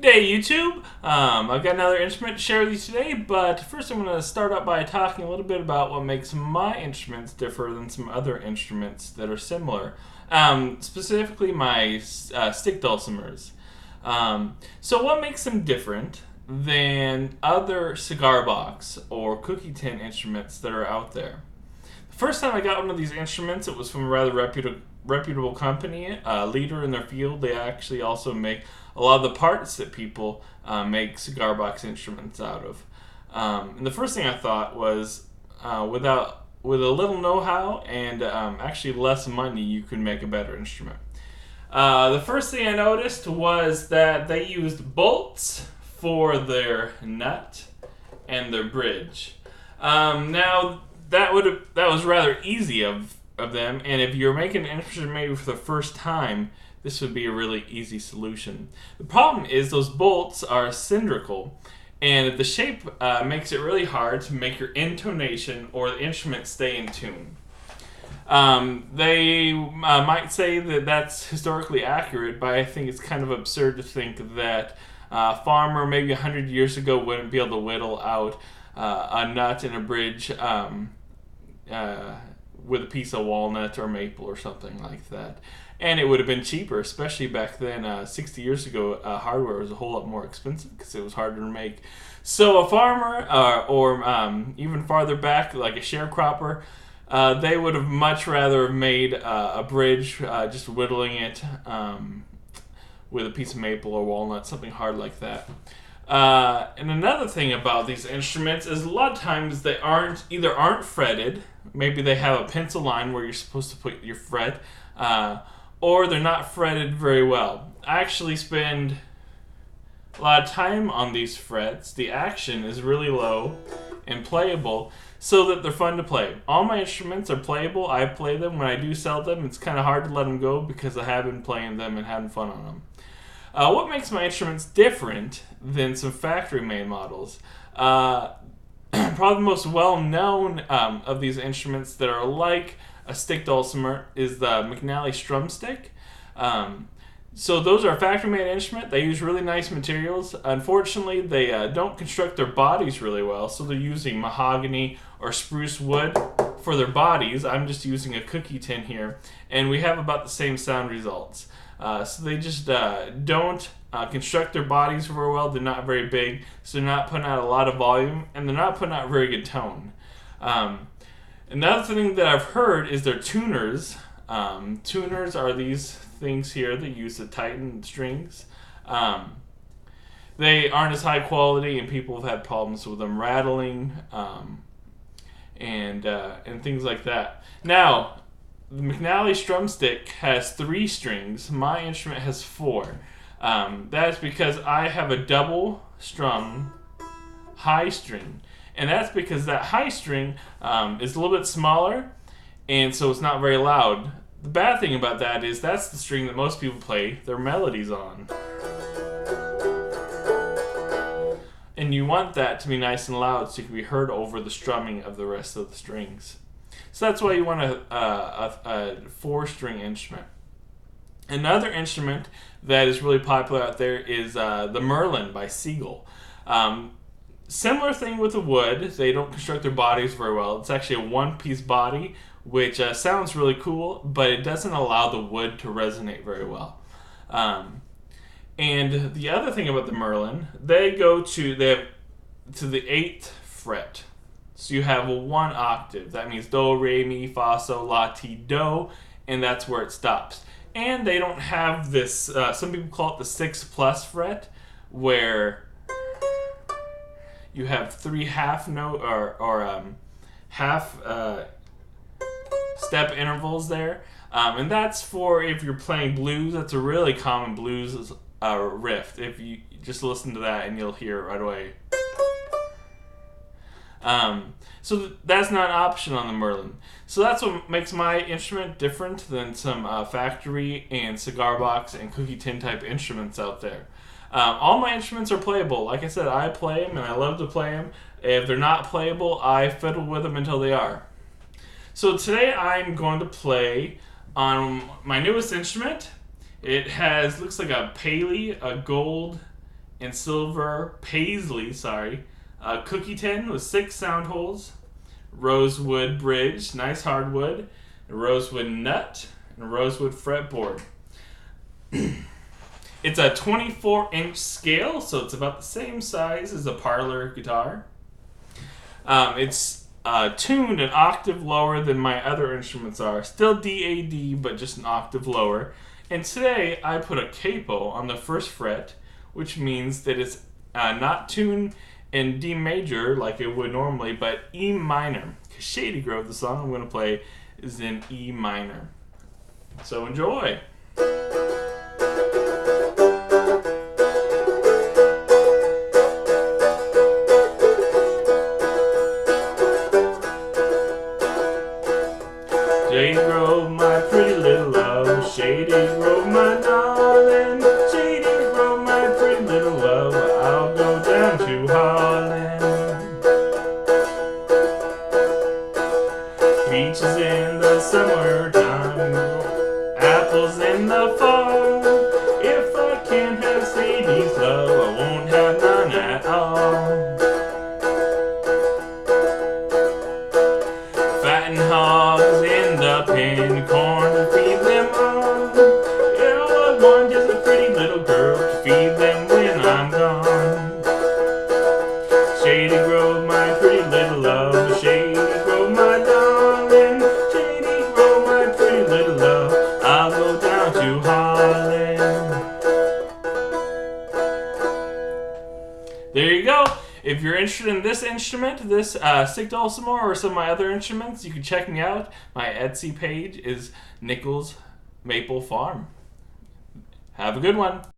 G'day YouTube! I've got another instrument to share with you today, but first I'm going to start out by talking a little bit about what makes my instruments differ than some other instruments that are similar. Specifically my stick dulcimers. So what makes them different than other cigar box or cookie tin instruments that are out there? The first time I got one of these instruments, it was from a rather reputable company, leader in their field. They actually also make a lot of the parts that people make cigar box instruments out of. And the first thing I thought was, with a little know-how and actually less money, you can make a better instrument. The first thing I noticed was that they used bolts for their nut and their bridge. Now that was rather easy of them, and if you're making an instrument maybe for the first time, this would be a really easy solution. The problem is those bolts are cylindrical, and the shape makes it really hard to make your intonation or the instrument stay in tune. They might say that that's historically accurate, but I think it's kind of absurd to think that a farmer maybe 100 years ago wouldn't be able to whittle out a nut and a bridge with a piece of walnut or maple or something like that. And it would have been cheaper, especially back then. 60 years ago, hardware was a whole lot more expensive because it was harder to make. So a farmer, or even farther back, like a sharecropper, they would have much rather made a bridge, just whittling it with a piece of maple or walnut, something hard like that. And another thing about these instruments is a lot of times they aren't fretted. Maybe they have a pencil line where you're supposed to put your fret, or they're not fretted very well. I actually spend a lot of time on these frets. The action is really low and playable so that they're fun to play. All my instruments are playable. I play them. When I do sell them, it's kind of hard to let them go because I have been playing them and having fun on them. What makes my instruments different than some factory-made models? Probably the most well-known of these instruments that are like a stick dulcimer is the McNally strum stick. So those are a factory-made instrument. They use really nice materials. Unfortunately, they don't construct their bodies really well, so they're using mahogany or spruce wood for their bodies. I'm just using a cookie tin here, and we have about the same sound results. So they just don't construct their bodies very well. They're not very big, so they're not putting out a lot of volume, and they're not putting out very good tone. Another thing that I've heard is their tuners. Tuners are these things here that use to tighten strings. They aren't as high quality, and people have had problems with them rattling and things like that. Now, the McNally strum stick has 3 strings. My instrument has 4. That is because I have a double strum high string. And that's because that high string is a little bit smaller, and so it's not very loud. The bad thing about that is that's the string that most people play their melodies on. And you want that to be nice and loud so it can be heard over the strumming of the rest of the strings. So that's why you want a 4-string instrument. Another instrument that is really popular out there is the Merlin by Siegel. Similar thing with the wood. They don't construct their bodies very well. It's actually a one-piece body, which sounds really cool, but it doesn't allow the wood to resonate very well. And the other thing about the Merlin, they have to the 8th fret. So you have a 1 octave. That means do, re, mi, fa, sol, la, ti, do, and that's where it stops. And they don't have this, some people call it the 6+ fret, where you have 3 half note or half step intervals there. And that's for if you're playing blues. That's a really common blues riff. If you just listen to that and you'll hear it right away. So that's not an option on the Merlin. So that's what makes my instrument different than some factory and cigar box and cookie tin type instruments out there. All my instruments are playable. Like I said, I play them and I love to play them. If they're not playable, I fiddle with them until they are. So today I'm going to play on my newest instrument. It looks like a paisley, a gold, and silver paisley, cookie tin with 6 sound holes, rosewood bridge, nice hardwood, a rosewood nut, and a rosewood fretboard. It's a 24-inch scale, so it's about the same size as a parlor guitar. It's tuned an octave lower than my other instruments are. Still D-A-D, but just an octave lower. And today I put a capo on the first fret, which means that it's not tuned in D major like it would normally, but E minor. Shady Grove, the song I'm going to play, is in E minor. So enjoy. Shady Grove, my pretty little love. Shady Grove, my darling. Shady Grove, my pretty little love. I'll go down to Holland. Peaches in the summertime, apples in the fall. If I can't have Shady's love, I won't have none at all. Fatten hogs in the pen, corn to feed them all. Yeah, I want just a pretty little girl to feed them when I'm gone. Shady Grove, my pretty little love. Shady Grove, my darling. Shady Grove, my pretty little love. I'll go down to Holland. There you go. If you're interested in this instrument, this sick Dulcimer, or some of my other instruments, you can check me out. My Etsy page is Nichols Maple Farm. Have a good one.